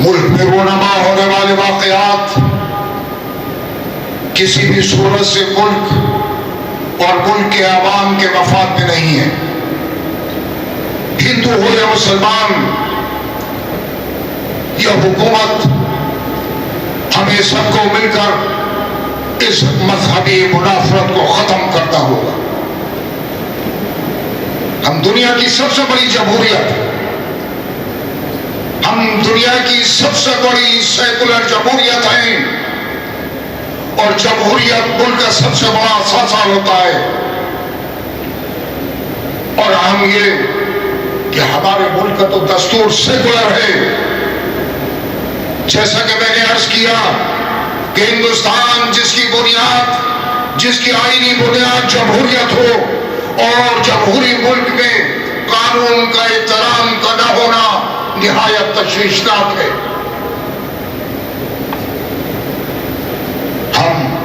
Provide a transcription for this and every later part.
ملک میں رونما ہونے والے واقعات کسی بھی صورت سے ملک اور ملک کے عوام کے مفاد میں نہیں ہے. ہندو ہو یا مسلمان، یہ حکومت ہمیں سب کو مل کر اس مذہبی منافرت کو ختم کرنا ہوگا. ہم دنیا کی سب سے بڑی جمہوریت، ہم دنیا کی سب سے بڑی سیکولر جمہوریت ہیں، اور جمہوریت ملک کا سب سے بڑا اثاثہ ہوتا ہے. اور ہم یہ کہ ہمارے ملک کا تو دستور سیکولر ہے. جیسا کہ میں نے عرض کیا کہ ہندوستان جس کی بنیاد، جس کی آئینی بنیاد جمہوریت ہو، اور جمہوری ملک میں قانون کا احترام کا نہ ہونا نہایت تشویشناک ہے. ہم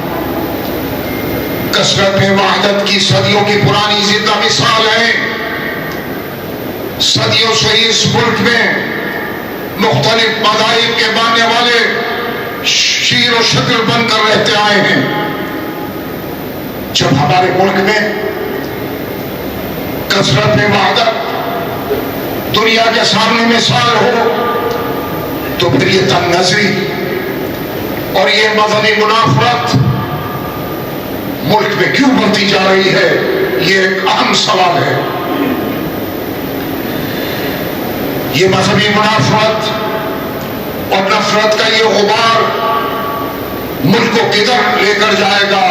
کثرت میں وحدت کی صدیوں کی پرانی زندہ مثال ہیں. صدیوں سے اس ملک میں مختلف مذاہب کے ماننے والے شیر و شکل بن کر رہتے آئے ہیں. جب ہمارے ملک میں کثرت میں وحدت دنیا کے سامنے مثال ہو، تو پھر یہ تنگ نظری اور یہ مذہبی منافرت ملک میں کیوں بڑھتی جا رہی ہے؟ یہ ایک اہم سوال ہے. یہ مذہبی منافرت اور نفرت کا یہ غبار ملک کو کدھر لے کر جائے گا؟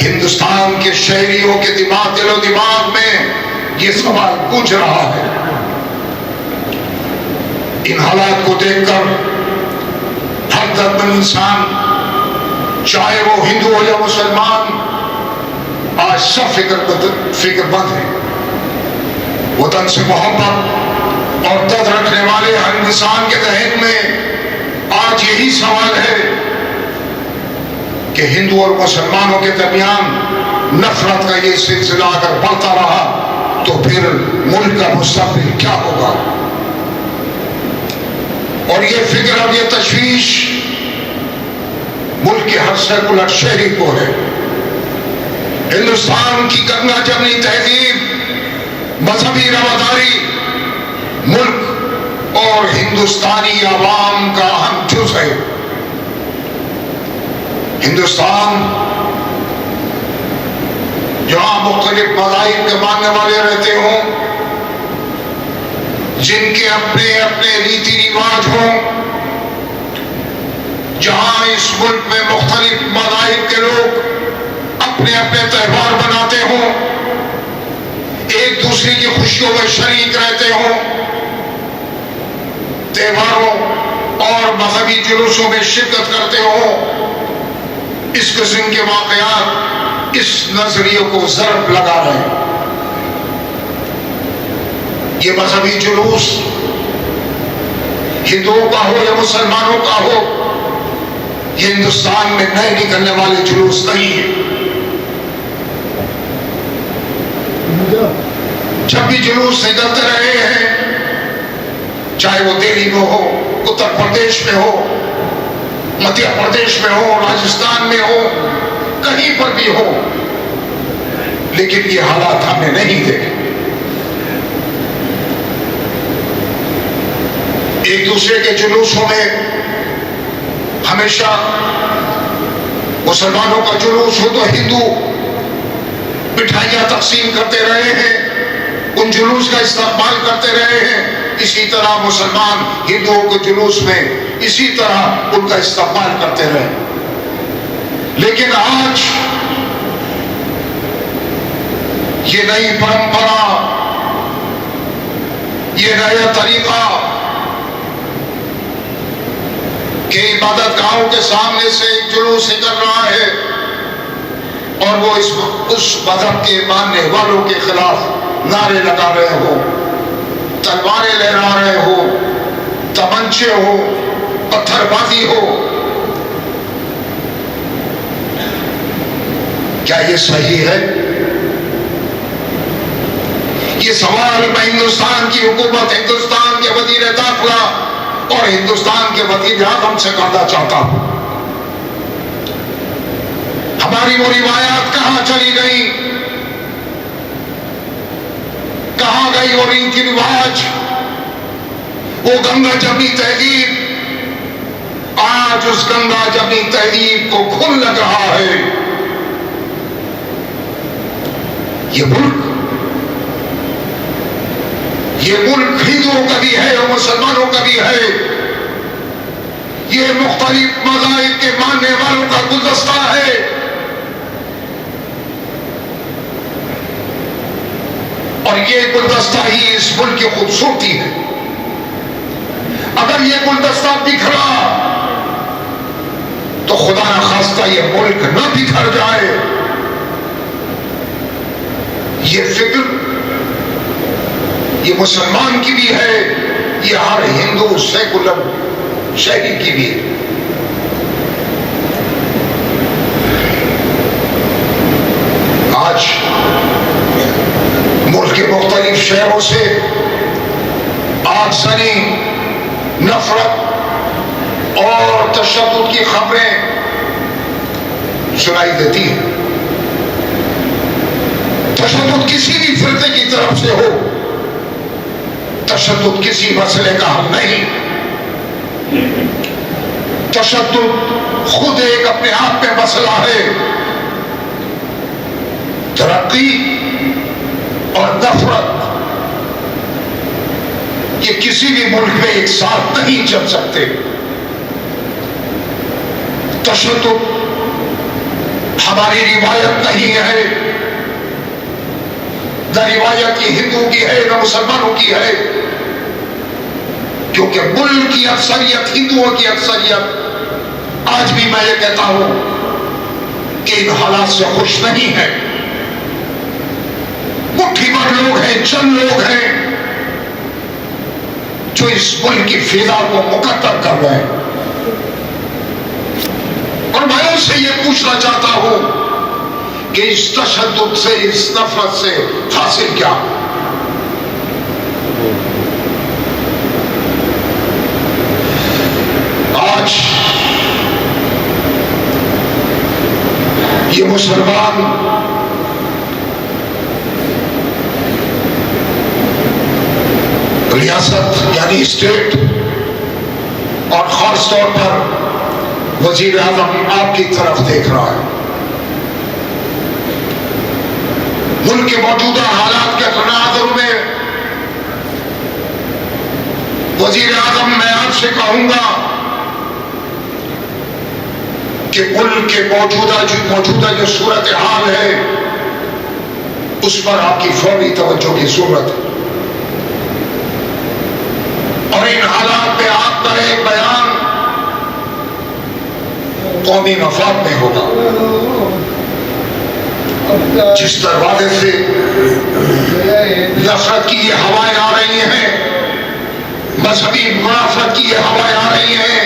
ہندوستان کے شہریوں کے دل و دماغ میں یہ سوال گونج رہا ہے. ان حالات کو دیکھ کر ہر درد انسان، چاہے وہ ہندو ہو یا مسلمان، آج سب فکر مند ہے. وطن سے محبت اور درد رکھنے والے ہر انسان کے ذہن میں آج یہی سوال ہے کہ ہندو اور مسلمانوں کے درمیان نفرت کا یہ سلسلہ اگر بڑھتا رہا تو پھر ملک کا مستقبل کیا ہوگا؟ اور یہ فکر اور یہ تشویش ملک کے ہر سیکولر شہری کو ہے. ہندوستان کی گنگا جمنی تہذیب، مذہبی رواداری ملک اور ہندوستانی عوام کا اہم جز ہے. ہندوستان جہاں مختلف مذاہب کے ماننے والے رہتے ہوں، جن کے اپنے اپنے ریتی رواج ہوں، جہاں اس ملک میں مختلف مذاہب کے لوگ اپنے اپنے تہوار بناتے ہوں، ایک دوسرے کی خوشیوں میں شریک رہتے ہوں، تہواروں اور مذہبی جلوسوں میں شرکت کرتے ہوں، اس قسم کے واقعات اس نظریے کو ضرب لگا رہے ہیں. یہ مذہبی جلوس ہندوؤں کا ہو یا مسلمانوں کا ہو، یہ ہندوستان میں نئے نکلنے والے جلوس نہیں ہیں. جب بھی جلوس نکلتے رہے ہیں، چاہے وہ دہلی میں ہو، اتر پردیش میں ہو، مدھیہ پردیش میں ہو، راجستھان میں ہو، کہیں پر بھی ہو، لیکن یہ حالات ہم نے نہیں دیکھے. ایک دوسرے کے جلوسوں میں ہمیشہ مسلمانوں کا جلوس ہو تو ہندو مٹھائیاں تقسیم کرتے رہے ہیں، ان جلوس کا استقبال کرتے رہے ہیں. اسی طرح مسلمان ہندوؤں کے جلوس میں اسی طرح ان کا استقبال کرتے رہے. لیکن آج یہ نئی پرمپرا، یہ نیا طریقہ کہ عبادت گاہوں کے سامنے سے ایک جلوس نکل رہا ہے اور وہ اس مذہب کے ماننے والوں کے خلاف نعرے لگا رہے ہو، تلواریں لہرا رہے ہو، تمنچے ہو، پتھر بازی ہو. کیا یہ صحیح ہے؟ یہ سوال میں ہندوستان کی حکومت، ہندوستان کے وزیر داخلہ اور ہندوستان کے وزیر اعظم سے کرنا چاہتا ہوں۔ ہماری وہ روایات کہاں چلی گئی؟ کہاں گئی وہ ریتی رواج، وہ گنگا جمنی تہذیب؟ آج اس گنگا جمنی تہذیب کو کھل لگ رہا ہے۔ یہ ملک ہندوؤں کا بھی ہے اور مسلمانوں کا بھی ہے۔ یہ مختلف مذاہب کے ماننے والوں کا گلدستہ ہے۔ اور یہ گلدستہ ہی اس ملک کی خوبصورتی ہے۔ اگر یہ گلدستہ بکھرا تو خدا نخواستہ یہ ملک نہ بکھر جائے۔ یہ فکر یہ مسلمان کی بھی ہے، یہ ہر ہندو سیکولر شہری کی بھی ہے۔ آج ملک کے مختلف شہروں سے آگزنی، نفرت اور تشدد کی خبریں سنائی دیتی ہیں۔ تشدد کسی بھی فرقے کی طرف سے ہو، تشدد کسی مسئلے کا حل نہیں۔ تشدد خود ایک اپنے آپ میں مسئلہ ہے۔ ترقی اور نفرت یہ کسی بھی ملک میں ایک ساتھ نہیں چل سکتے۔ تشدد ہماری روایت نہیں ہے، نہ روایت یہ ہندوؤں کی ہے نہ مسلمانوں کی ہے، کیونکہ ملک کی اکثریت، ہندوؤں کی اکثریت آج بھی میں یہ کہتا ہوں کہ ان حالات سے خوش نہیں ہے۔ مٹھی بھر لوگ ہیں، چند لوگ ہیں جو اس ملک کی فضا کو مقدر کر رہے ہیں۔ اور میں ان سے یہ پوچھنا چاہتا ہوں کہ اس تشدد سے، اس نفرت سے حاصل کیا؟ آج یہ مسلمان ریاست یعنی اسٹیٹ اور خاص طور پر وزیر اعظم آپ کی طرف دیکھ رہا ہے۔ ملک کے موجودہ حالات کے تناظر میں وزیر اعظم میں آپ سے کہوں گا کہ ملک کے موجودہ جو صورتحال ہے اس پر آپ کی فوری توجہ کی ضرورت ہے، اور ان حالات میں آپ کا ایک بیان قومی مفاد میں ہوگا۔ جس دروازے سے نفرت کی یہ ہوائیں آ رہی ہیں، مذہبی منافرت کی یہ ہوائیں آ رہی ہیں،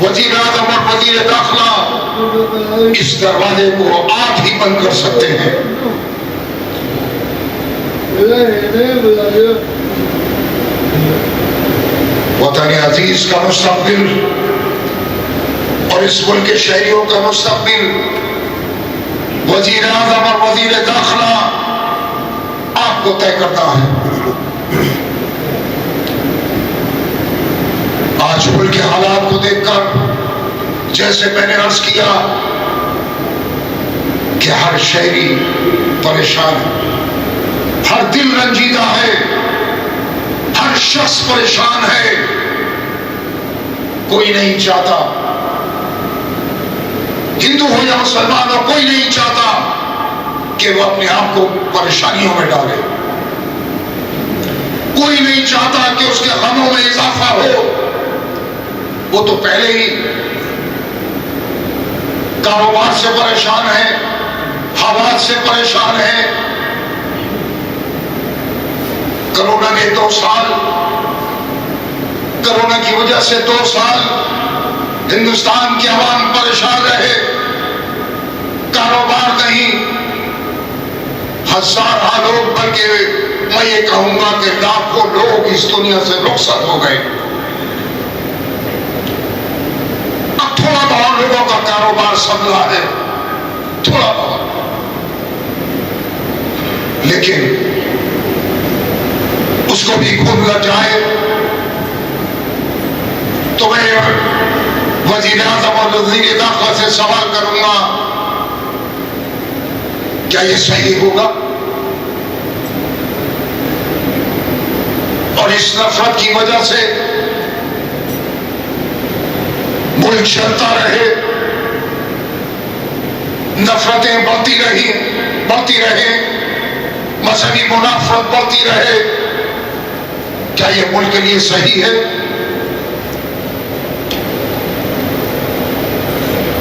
وزیر اعظم اور وزیر داخلہ اس دروازے کو آپ ہی بند کر سکتے ہیں۔ وطن عزیز کا مستقبل اور اس ملک کے شہریوں کا مستقبل وزیر اعظم اور وزیر داخلہ آپ کو طے کرنا ہے۔ آج ملک کے حالات کو دیکھ کر جیسے میں نے عرض کیا کہ ہر شہری پریشان ہے، ہر دل رنجیدہ ہے، ہر شخص پریشان ہے۔ کوئی نہیں چاہتا، ہندو ہو یا مسلمان ہو، کوئی نہیں چاہتا کہ وہ اپنے آپ کو پریشانیوں میں ڈالے۔ کوئی نہیں چاہتا کہ اس کے غموں میں اضافہ ہو۔ وہ تو پہلے ہی کاروبار سے پریشان ہے، حالات سے پریشان ہے۔ کرونا کے 2 سال، کرونا کی وجہ سے 2 سال ہندوستان کے عوام پریشان رہے، کاروبار نہیں، ہزاروں لوگ بلکہ میں یہ کہوں گا کہ لاکھوں لوگ اس دنیا سے رخصت ہو گئے. اب تھوڑا بہت لوگوں کا کاروبار سنبھلا ہے، تھوڑا بہت، لیکن اس کو بھی کھل نہ جائے تو میں وزیر اعظم اور وزیر داخلہ سے سوال کروں گا، کیا یہ صحیح ہوگا؟ اور اس نفرت کی وجہ سے ملک چلتا رہے، نفرتیں بڑھتی رہے، مذہبی منافرت بڑھتی رہے، کیا یہ ملک کے لیے صحیح ہے؟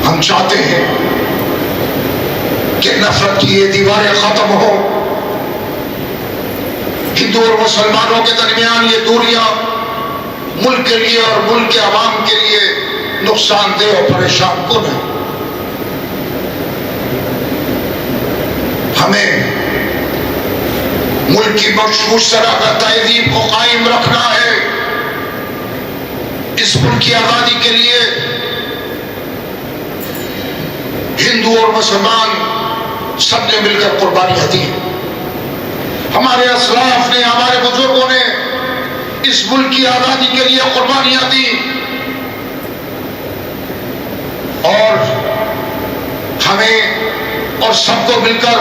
ہم چاہتے ہیں کہ نفرت کی یہ دیواریں ختم ہو، ہندو اور مسلمانوں کے درمیان یہ دوریاں ملک کے لیے اور ملک کے عوام کے لیے نقصان دہ اور پریشان کن ہے. ہمیں ملک کی مشترکہ تہذیب کو قائم رکھنا ہے. اس ملک کی آزادی کے لیے ہندو اور مسلمان سب نے مل کر قربانیاں دی. ہمارے اسلاف نے، ہمارے بزرگوں نے اس ملک کی آزادی کے لیے قربانیاں دی، اور ہمیں اور سب کو مل کر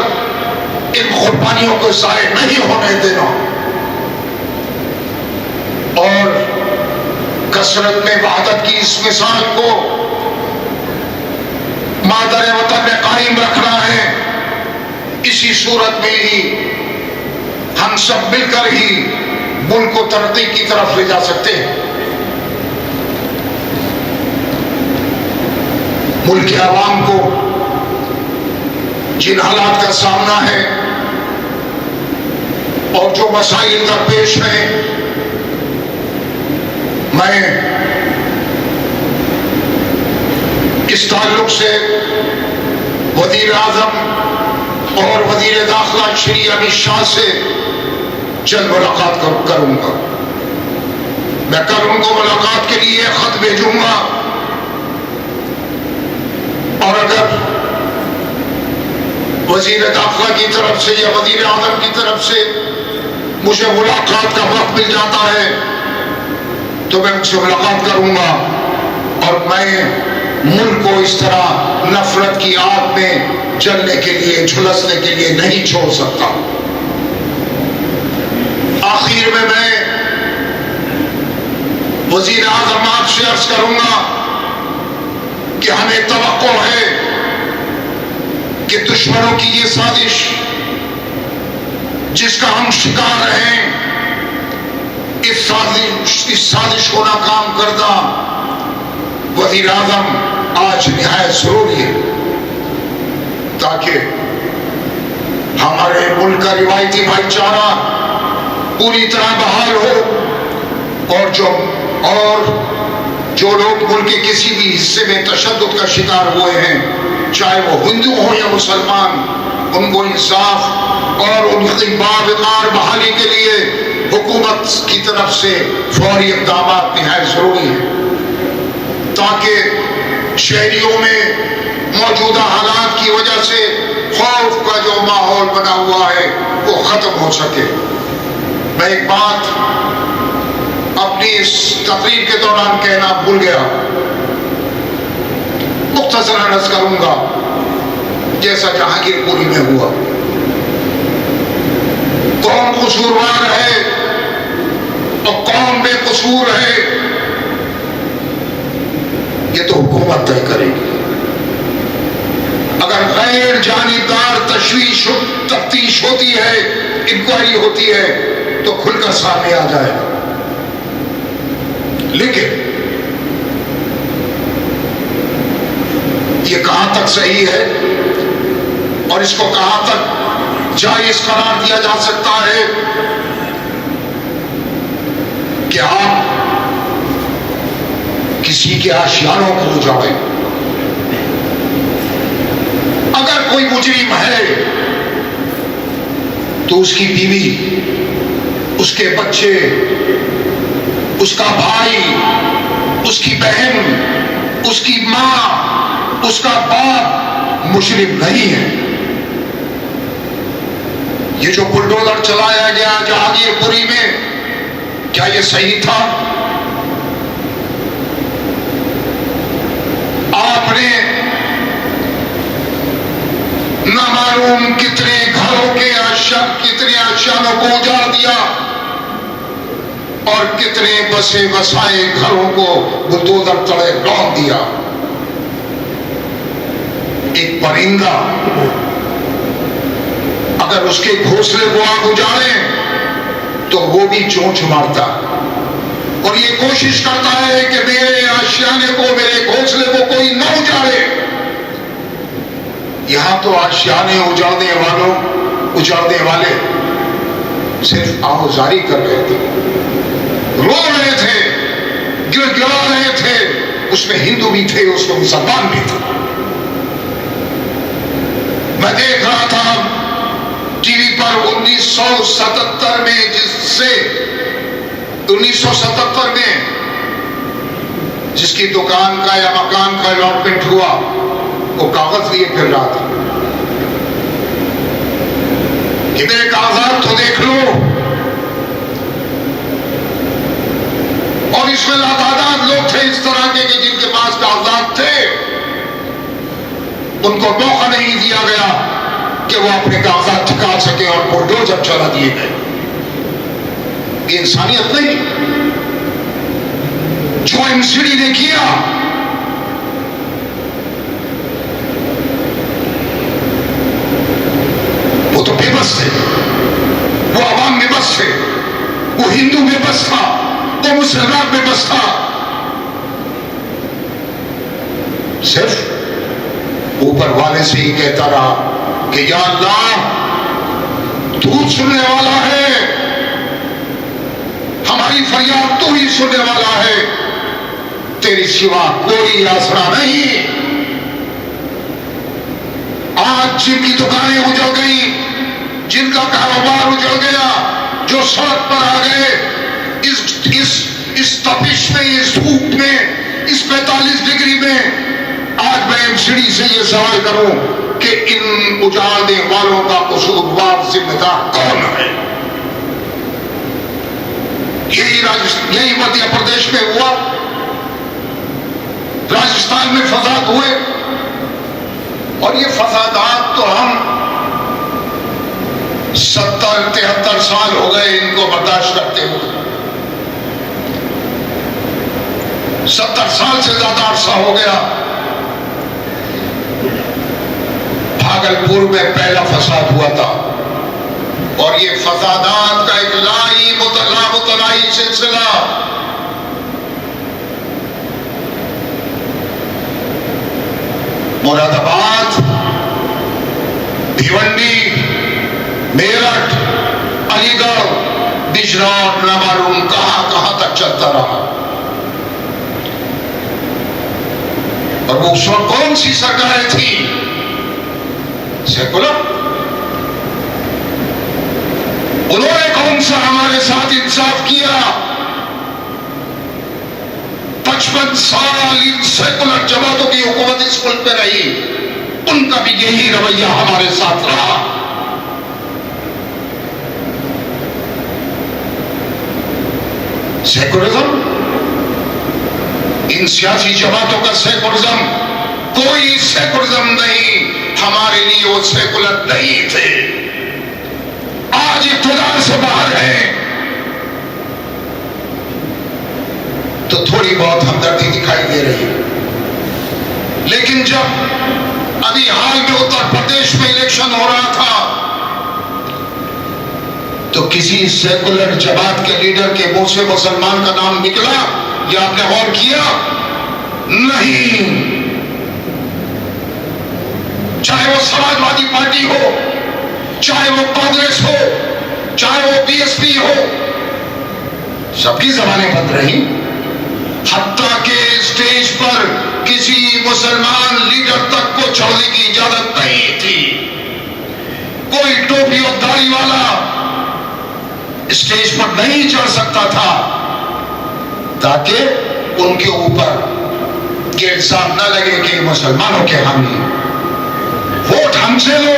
ان قربانیوں کو ضائع نہیں ہونے دینا، اور کثرت میں وحدت کی اس مثال کو مادر وطن میں قائم رکھنا ہے. اسی صورت میں ہی ہم سب مل کر ہی ملک کو ترقی کی طرف لے جا سکتے ہیں. ملک کے عوام کو جن حالات کا سامنا ہے اور جو مسائل درپیش ہیں، میں اس تعلق سے وزیر اعظم اور وزیر داخلہ شری امت شاہ سے جلد ملاقات کروں گا. میں کل ان کو ملاقات کے لیے خط بھیجوں گا، اور اگر وزیر داخلہ کی طرف سے یا وزیر اعظم کی طرف سے مجھے ملاقات کا وقت مل جاتا ہے تو میں ان سے ملاقات کروں گا، اور میں ملک کو اس طرح نفرت کی آگ میں جلنے کے لیے، جھلسنے کے لیے نہیں چھوڑ سکتا. آخر میں وزیر اعظم آپ سے عرض کروں گا کہ ہمیں توقع ہے کہ دشمنوں کی یہ سازش جس کا ہم شکار ہیں، اس سازش کو ناکام کردہ وزیر اعظم آج نہایت ضروری ہے، تاکہ ہمارے ملک کا روایتی بھائی چارہ پوری طرح بحال ہو، اور جو لوگ ملک کے کسی بھی حصے میں تشدد کا شکار ہوئے ہیں، چاہے وہ ہندو ہوں یا مسلمان، ان کو انصاف اور ان کی باوقار بحالی کے لیے حکومت کی طرف سے فوری اقدامات نہایت ضروری ہیں، تاکہ شہریوں میں موجودہ حالات کی وجہ سے خوف کا جو ماحول بنا ہوا ہے وہ ختم ہو سکے. میں ایک بات اپنی اس تقریر کے دوران کہنا بھول گیا، مختصر عرض کروں گا جیسا جہانگیر پوری میں ہوا. کون قصوروار ہے اور کون بے قصور ہے یہ تو حکومت طے کرے گی. اگر غیر جانبدار تفتیش ہوتی ہے، انکوائری ہوتی ہے تو کھل کر سامنے آ جائے گا. لیکن یہ کہاں تک صحیح ہے اور اس کو کہاں تک جائز قرار دیا جا سکتا ہے کہ آپ کسی کے آشیانوں کو اجاڑیں؟ اگر کوئی مجرم ہے تو اس کی بیوی، اس کے بچے، اس کا بھائی، اس کی بہن، اس کی ماں، اس کا باپ مشرک نہیں ہے۔ یہ جو بلڈوزر چلایا گیا جہانگیر پوری میں، کیا یہ صحیح تھا؟ آپ نے نہ معلوم کتنے گھروں کے کتنے آشیانوں کو اجاڑ دیا اور کتنے بسے بسائے گھروں کو بلڈوزر تلے ڈال دیا۔ ایک پرندہ اگر اس کے گھونسلے کو آگ اجاڑے تو وہ بھی چونچ مارتا اور یہ کوشش کرتا ہے کہ میرے آشیانے کو، میرے گھونسلے کو کوئی نہ اجاڑے۔ یہاں تو آشیانے اجاڑنے والے صرف آہوزاری کر رہے تھے، رو رہے تھے، گر گرا رہے تھے۔ اس میں ہندو بھی تھے، اس میں مسلمان بھی تھے۔ میں دیکھ رہا تھا ٹی وی پر 1977 میں، جس کی دکان کا یا مکان کا الاٹمنٹ ہوا، وہ کاغذ لیے پھر رہا تھا کہ میرے کاغذات تو دیکھ لو، اور اس میں لاتعداد لوگ تھے اس طرح کے کہ جن کے پاس کاغذات تھے، ان کو موقع نہیں دیا گیا کہ وہ اپنے کاغذات ٹھکا سکے اور بلڈوزر چلا دیے گئے۔ یہ انسانیت نہیں جو MCD نے کیا۔ وہ تو بے بس تھے، وہ عوام بے بس تھے، وہ ہندو بے بس تھا، وہ مسلمان بے بس تھا۔ صرف اوپر والے سے ہی کہتا رہا کہ یا اللہ تو سننے والا ہے، ہماری فریاد تو ہی سننے والا ہے، تیری سوا کوئی آسرا نہیں۔ آج جن کی دکانیں اجڑ گئی، جن کا کاروبار اجڑ گیا، جو سڑک پر آ گئے، اس تپش میں، اس دھوپ میں، اس 45 ڈگری میں، آج میں MCD سے یہ سوال کروں کہ ان اجاڑنے والوں کا قصوروار ذمہ دار کون ہے؟ یہی مدھیہ پردیش میں ہوا، راجستھان میں فساد ہوئے، اور یہ فسادات تو ہم 70-73 سال ہو گئے ان کو برداشت کرتے ہوئے۔ 70 سال سے زیادہ عرصہ ہو گیا۔ بھاگلپور میں پہلا فساد ہوا تھا، اور یہ فسادات کا ایک لامتناہی سلسلہ مراد آباد، بھیونڈی، میرٹھ، علی گڑھ، بجنور، نہ معلوم کہاں تک چلتا رہا۔ اور وہ اس وقت کون سی سرکاریں تھیں؟ سیکولر۔ انہوں نے کون سا ہمارے ساتھ انصاف کیا؟ 55 سال ان سیکولر جماعتوں کی حکومت اس ملک پہ رہی، ان کا بھی یہی رویہ ہمارے ساتھ رہا۔ سیکولرزم، ان سیاسی جماعتوں کا سیکولرزم کوئی سیکولرزم نہیں، ہمارے لیے وہ سیکولر نہیں تھے۔ آج اقتدار سے باہر ہیں تو تھوڑی بہت ہمدردی دکھائی دے رہی ہے، لیکن جب ابھی حال میں اتر پردیش میں الیکشن ہو رہا تھا تو کسی سیکولر جماعت کے لیڈر کے منہ سے مسلمان کا نام نکلا؟ یا آپ نے غور کیا؟ نہیں۔ چاہے وہ سماجوادی پارٹی ہو، چاہے وہ کانگریس ہو، چاہے وہ BSP ہو، سب کی زبانیں بند رہی۔ حتیٰ کہ اسٹیج پر کسی مسلمان لیڈر تک کو چڑھنے کی اجازت نہیں تھی۔ کوئی ٹوپی اور داڑھی والا اسٹیج پر نہیں چڑھ سکتا تھا تاکہ ان کے اوپر یہ الزام نہ لگے کہ مسلمانوں کے حامی ہیں۔ ووٹ ہم سے لو،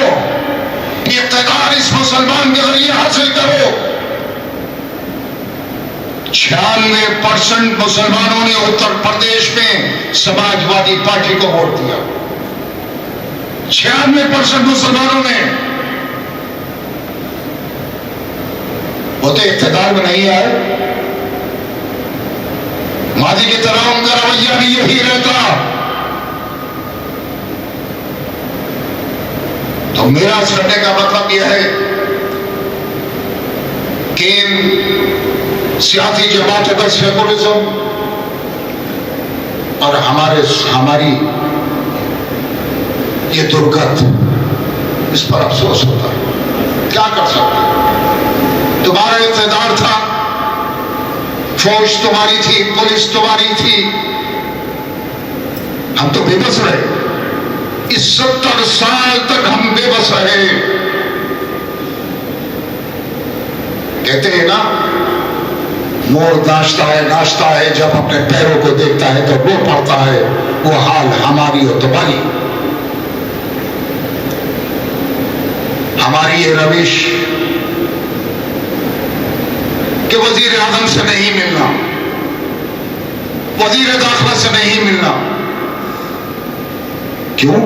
یہ اقتدار اس مسلمان کے ذریعے حاصل کرو۔ 96% مسلمانوں نے اتر پردیش میں سماجوادی پارٹی کو ووٹ دیا۔ 96% مسلمانوں نے۔ وہ تو اقتدار میں نہیں آئے، ماضی کی طرح ان کا رویہ بھی یہی رہتا۔ تو میرا کرنے کا مطلب یہ ہے کہ ان سیاسی جماعتوں کا سیکولرزم اور ہماری یہ درگت، اس پر افسوس ہوتا ہے۔ کیا کر سکتے؟ تمہارا اقتدار تھا، فوج تمہاری تھی، پولیس تمہاری تھی، ہم تو بے بس رہے۔ اس 70 سال تک ہم بے بس رہے۔ کہتے ہیں نا، مور ناشتا ہے جب اپنے پیروں کو دیکھتا ہے تو رو پڑتا ہے، وہ حال ہماری اور تمہاری۔ ہماری یہ روش کہ وزیر اعظم سے نہیں ملنا، وزیر داخلہ سے نہیں ملنا۔ کیوں؟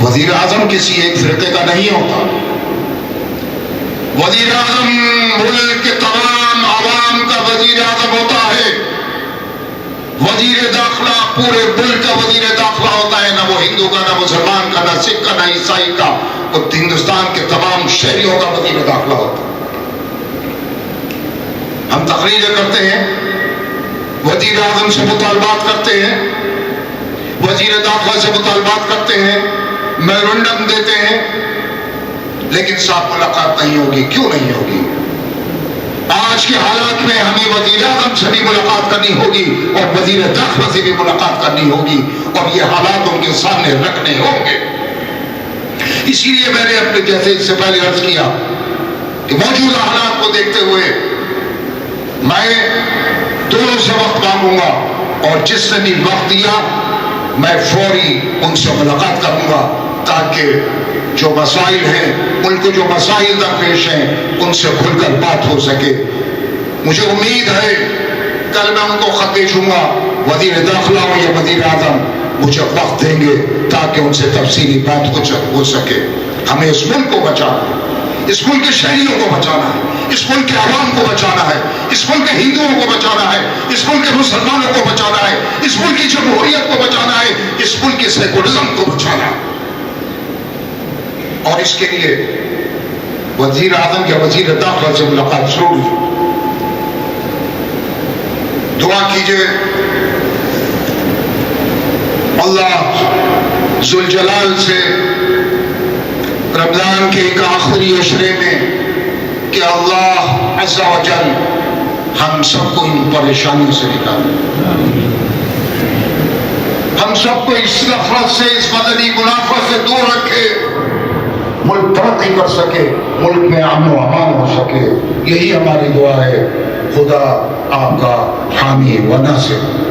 وزیر اعظم کسی ایک فرقے کا نہیں ہوتا۔ وزیر اعظم ملک کے تمام عوام کا وزیر اعظم ہوتا ہے۔ وزیر داخلہ پورے ملک کا وزیر داخلہ ہوتا ہے، نہ وہ ہندو کا، نہ مسلمان کا، نہ سکھ کا، نہ عیسائی کا، وہ ہندوستان کے تمام شہریوں کا وزیر داخلہ ہوتا ہے۔ ہم تقریریں کرتے ہیں، وزیر اعظم سے مطالبات کرتے ہیں، وزیر داخلہ سے مطالبات کرتے ہیں، میمورنڈم دیتے ہیں، لیکن صاحب ملاقات نہیں ہوگی۔ کیوں نہیں ہوگی؟ آج کے حالات میں ہمیں وزیر اعظم سے بھی ملاقات کرنی ہوگی اور وزیر داخلہ سے بھی ملاقات کرنی ہوگی، اور یہ حالات ان کے سامنے رکھنے ہوں گے۔ اسی لیے میں نے اپنے جیسے اس سے پہلے عرض کیا کہ موجودہ حالات کو دیکھتے ہوئے میں دونوں سے وقت مانگوں گا، اور جس نے بھی وقت دیا میں فوری ان سے ملاقات کروں گا، تاکہ جو مسائل ہیں، ان کو جو مسائل درپیش ہیں، ان سے کھل کر بات ہو سکے۔ مجھے امید ہے کل میں ان کو خط بھیجوں گا، وزیر داخلہ ہو یا وزیر اعظم مجھے وقت دیں گے تاکہ ان سے تفصیلی بات ہو سکے۔ ہمیں اس ملک کو بچانا ہے، اس ملک کے شہریوں کو بچانا ہے، اس ملک کے عوام کو بچانا ہے، اس ملک کے ہندوؤں کو بچانا ہے، اس ملک کے مسلمانوں کو بچانا ہے، اس ملک کی جمہوریت کو بچانا ہے، اس ملک کے سیکولرزم کو بچانا ہے۔ اور اس کے لیے وزیر اعظم یا وزیر داخلہ سے ملاقات ضروری ہے۔ دعا کیجئے اللہ ذوالجلال سے رمضان کے ایک آخری عشرے میں کہ اللہ عز و جل ہم سب کو ان پریشانیوں سے نکالے، ہم سب کو اس نفرت سے، اس مدنی منافرت سے دور رکھے، ملک ترقی کر سکے، ملک میں امن و امان ہو سکے۔ یہی ہماری دعا ہے۔ خدا آپ کا حامی و ناصر۔